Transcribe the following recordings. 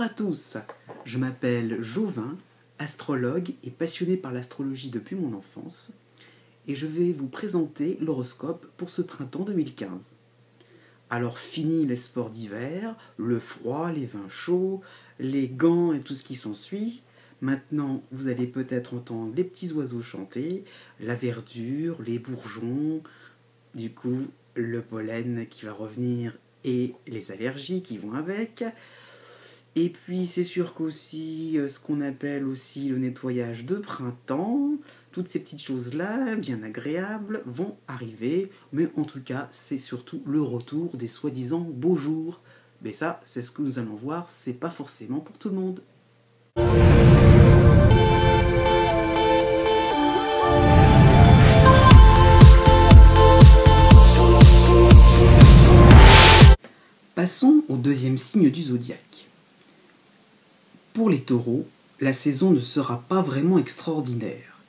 à tous, je m'appelle Jovin, astrologue et passionné par l'astrologie depuis mon enfance, et je vais vous présenter l'horoscope pour ce printemps 2015. Alors fini les sports d'hiver, le froid, les vins chauds, les gants et tout ce qui s'ensuit. Maintenant, vous allez peut-être entendre les petits oiseaux chanter, la verdure, les bourgeons, du coup le pollen qui va revenir et les allergies qui vont avec. Et puis c'est sûr qu'aussi ce qu'on appelle aussi le nettoyage de printemps, toutes ces petites choses-là, bien agréables, vont arriver. Mais en tout cas, c'est surtout le retour des soi-disant beaux jours. Mais ça, c'est ce que nous allons voir, c'est pas forcément pour tout le monde. Passons au deuxième signe du zodiaque. Pour les taureaux, la saison ne sera pas vraiment extraordinaire.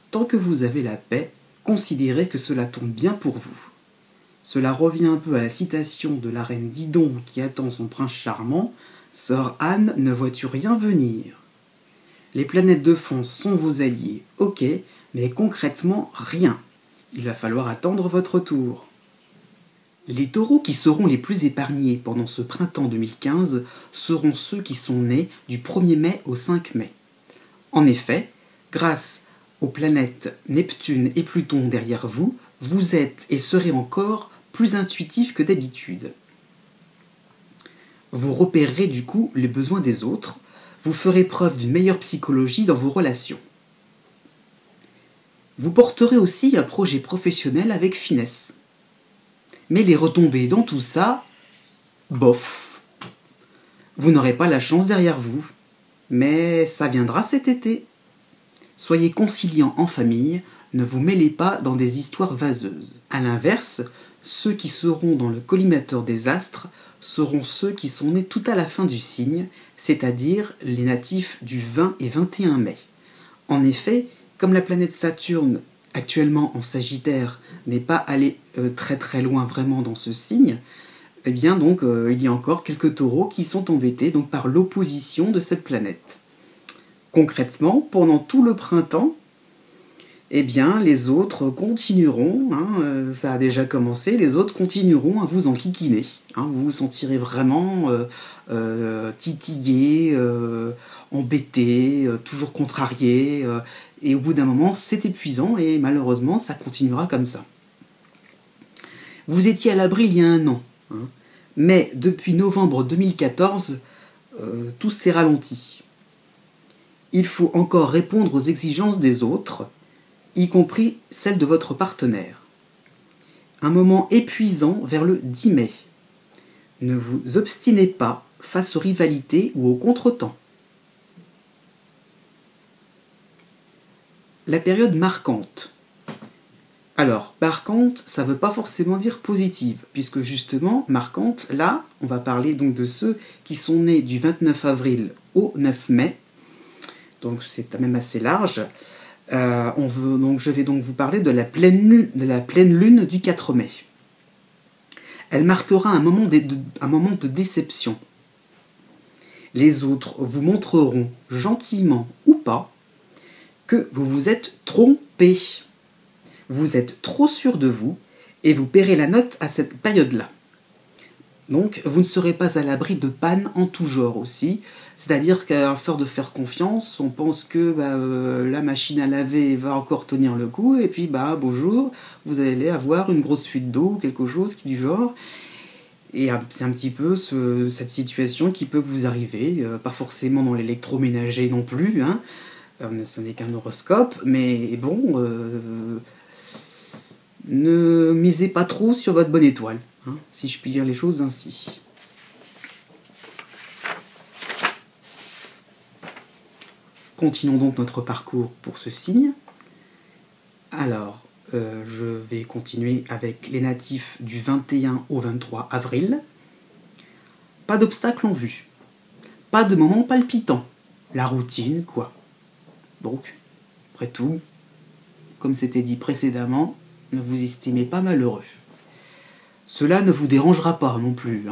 Tant que vous avez la paix, considérez que cela tombe bien pour vous. Cela revient un peu à la citation de la reine Didon qui attend son prince charmant « Sœur Anne, ne vois-tu rien venir ?» Les planètes de fond sont vos alliés, ok, mais concrètement rien. Il va falloir attendre votre tour. Les taureaux qui seront les plus épargnés pendant ce printemps 2015 seront ceux qui sont nés du 1er mai au 5 mai. En effet, grâce aux planètes Neptune et Pluton derrière vous, vous êtes et serez encore plus intuitif que d'habitude. Vous repérerez du coup les besoins des autres, vous ferez preuve d'une meilleure psychologie dans vos relations. Vous porterez aussi un projet professionnel avec finesse. Mais les retombées dans tout ça, bof. Vous n'aurez pas la chance derrière vous, mais ça viendra cet été. Soyez conciliants en famille, ne vous mêlez pas dans des histoires vaseuses. A l'inverse, ceux qui seront dans le collimateur des astres seront ceux qui sont nés tout à la fin du signe, c'est-à-dire les natifs du 20 et 21 mai. En effet, comme la planète Saturne, actuellement en Sagittaire, n'est pas allée très très loin vraiment dans ce signe, eh bien donc il y a encore quelques taureaux qui sont embêtés donc par l'opposition de cette planète. Concrètement, pendant tout le printemps, eh bien les autres continueront, ça a déjà commencé, les autres continueront à vous enquiquiner. Vous vous sentirez vraiment titillé, embêté, toujours contrarié, et au bout d'un moment c'est épuisant et malheureusement ça continuera comme ça. Vous étiez à l'abri il y a un an, mais depuis novembre 2014, tout s'est ralenti. Il faut encore répondre aux exigences des autres, y compris celles de votre partenaire. Un moment épuisant vers le 10 mai. Ne vous obstinez pas face aux rivalités ou aux contretemps. La période marquante. Alors, marquante, ça ne veut pas forcément dire positive, puisque justement, marquante, là, on va parler donc de ceux qui sont nés du 29 avril au 9 mai, donc c'est quand même assez large. Je vais donc vous parler de la pleine lune du 4 mai. Elle marquera un moment de déception. Les autres vous montreront, gentiment ou pas, que vous vous êtes trompé. Vous êtes trop sûr de vous et vous paierez la note à cette période-là. Donc, vous ne serez pas à l'abri de pannes en tout genre aussi. C'est-à-dire qu'à force de faire confiance, on pense que la machine à laver va encore tenir le coup, et puis bonjour, vous allez avoir une grosse fuite d'eau, quelque chose du genre. Et c'est un petit peu cette situation qui peut vous arriver, pas forcément dans l'électroménager non plus, ce n'est qu'un horoscope, mais bon, ne misez pas trop sur votre bonne étoile, si je puis dire les choses ainsi. Continuons donc notre parcours pour ce signe. Alors, je vais continuer avec les natifs du 21 au 23 avril. Pas d'obstacle en vue. Pas de moment palpitant. La routine, quoi. Donc, après tout, comme c'était dit précédemment, ne vous estimez pas malheureux. Cela ne vous dérangera pas non plus.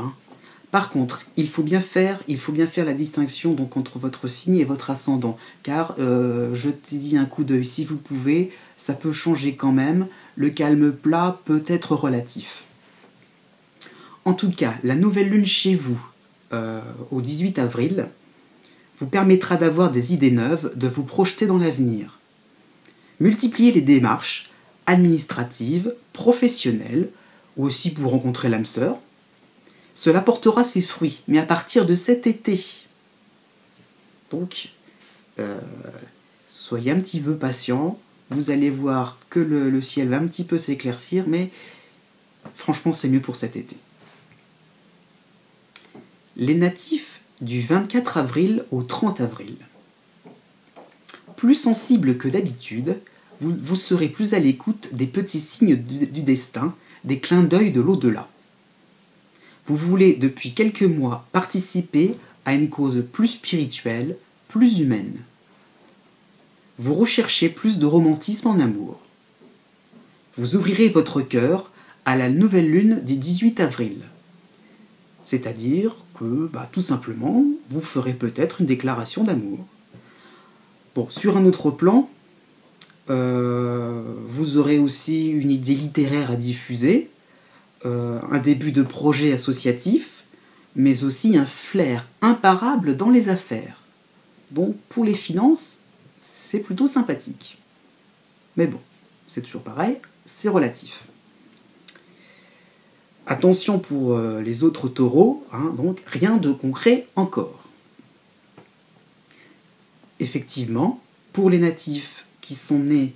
Par contre, il faut bien faire la distinction donc, entre votre signe et votre ascendant, car jetez-y un coup d'œil si vous pouvez, ça peut changer quand même, le calme plat peut être relatif. En tout cas, la nouvelle lune chez vous, au 18 avril, vous permettra d'avoir des idées neuves, de vous projeter dans l'avenir. Multipliez les démarches administratives, professionnelles, ou aussi pour rencontrer l'âme sœur. Cela portera ses fruits, mais à partir de cet été. Donc, soyez un petit peu patient, vous allez voir que le ciel va un petit peu s'éclaircir, mais franchement c'est mieux pour cet été. Les natifs du 24 avril au 30 avril. Plus sensibles que d'habitude, vous serez plus à l'écoute des petits signes du destin, des clins d'œil de l'au-delà. Vous voulez depuis quelques mois participer à une cause plus spirituelle, plus humaine. Vous recherchez plus de romantisme en amour. Vous ouvrirez votre cœur à la nouvelle lune du 18 avril. C'est-à-dire que, tout simplement, vous ferez peut-être une déclaration d'amour. Bon, sur un autre plan, vous aurez aussi une idée littéraire à diffuser, un début de projet associatif, mais aussi un flair imparable dans les affaires. Donc pour les finances, c'est plutôt sympathique. Mais bon, c'est toujours pareil, c'est relatif. Attention pour les autres taureaux, donc rien de concret encore. Effectivement, pour les natifs qui sont nés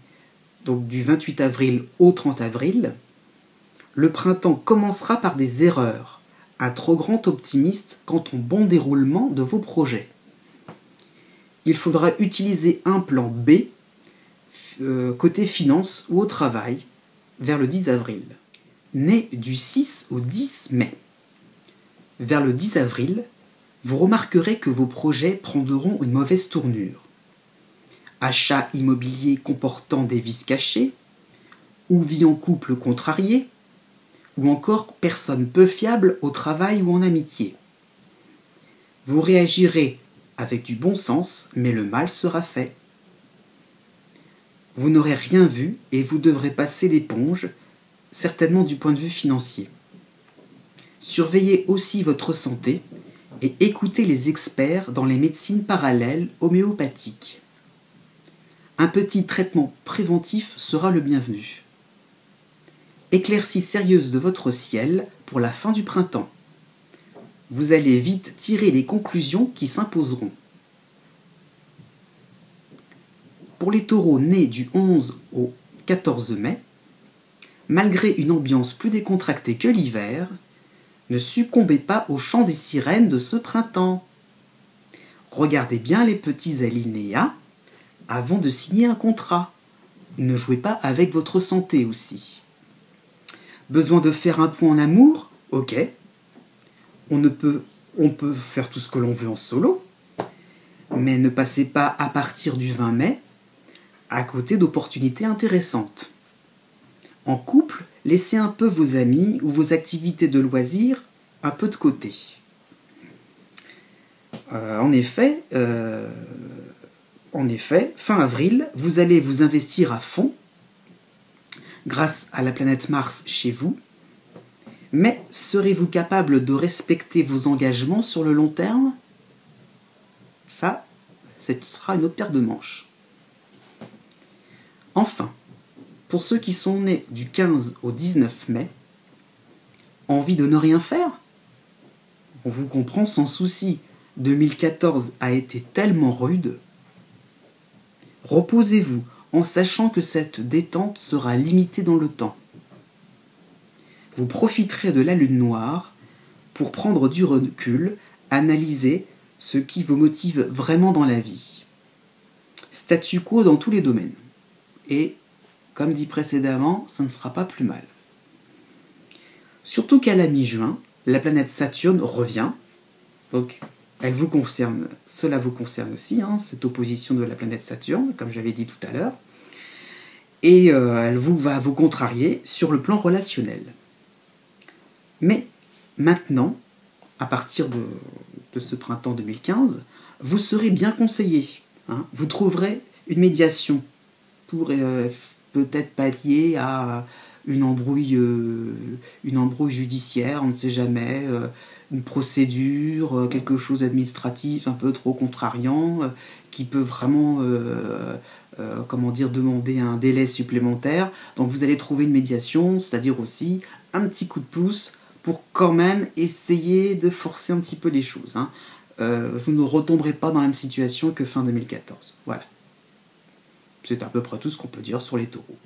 donc, du 28 avril au 30 avril, le printemps commencera par des erreurs, un trop grand optimiste quant au bon déroulement de vos projets. Il faudra utiliser un plan B, côté finance ou au travail, vers le 10 avril. Né du 6 au 10 mai. Vers le 10 avril, vous remarquerez que vos projets prendront une mauvaise tournure. Achat immobilier comportant des vices cachés, ou vie en couple contrariée, ou encore personne peu fiable au travail ou en amitié. Vous réagirez avec du bon sens, mais le mal sera fait. Vous n'aurez rien vu et vous devrez passer l'éponge, certainement du point de vue financier. Surveillez aussi votre santé et écoutez les experts dans les médecines parallèles homéopathiques. Un petit traitement préventif sera le bienvenu. Éclaircie sérieuse de votre ciel pour la fin du printemps. Vous allez vite tirer les conclusions qui s'imposeront. Pour les taureaux nés du 11 au 14 mai, malgré une ambiance plus décontractée que l'hiver, ne succombez pas au chant des sirènes de ce printemps. Regardez bien les petits alinéas avant de signer un contrat. Ne jouez pas avec votre santé aussi. Besoin de faire un point en amour? Ok. On peut faire tout ce que l'on veut en solo, mais ne passez pas à partir du 20 mai à côté d'opportunités intéressantes. En couple, laissez un peu vos amis ou vos activités de loisirs un peu de côté. En effet, fin avril, vous allez vous investir à fond grâce à la planète Mars chez vous, mais serez-vous capable de respecter vos engagements sur le long terme? Ça, ce sera une autre paire de manches. Enfin, pour ceux qui sont nés du 15 au 19 mai, envie de ne rien faire? On vous comprend sans souci. 2014 a été tellement rude. Reposez-vous en sachant que cette détente sera limitée dans le temps. Vous profiterez de la lune noire pour prendre du recul, analyser ce qui vous motive vraiment dans la vie. Statu quo dans tous les domaines. Et, comme dit précédemment, ça ne sera pas plus mal. Surtout qu'à la mi-juin, la planète Saturne revient. Donc, elle vous concerne, cela vous concerne aussi, cette opposition de la planète Saturne, comme j'avais dit tout à l'heure. Et elle va vous contrarier sur le plan relationnel. Mais maintenant, à partir de ce printemps 2015, vous serez bien conseillé. Hein. Vous trouverez une médiation pour peut-être pallier à une embrouille judiciaire, on ne sait jamais, une procédure, quelque chose d'administratif un peu trop contrariant, qui peut vraiment demander un délai supplémentaire. Donc vous allez trouver une médiation, c'est-à-dire aussi un petit coup de pouce pour quand même essayer de forcer un petit peu les choses. Hein. Vous ne retomberez pas dans la même situation que fin 2014. Voilà. C'est à peu près tout ce qu'on peut dire sur les taureaux.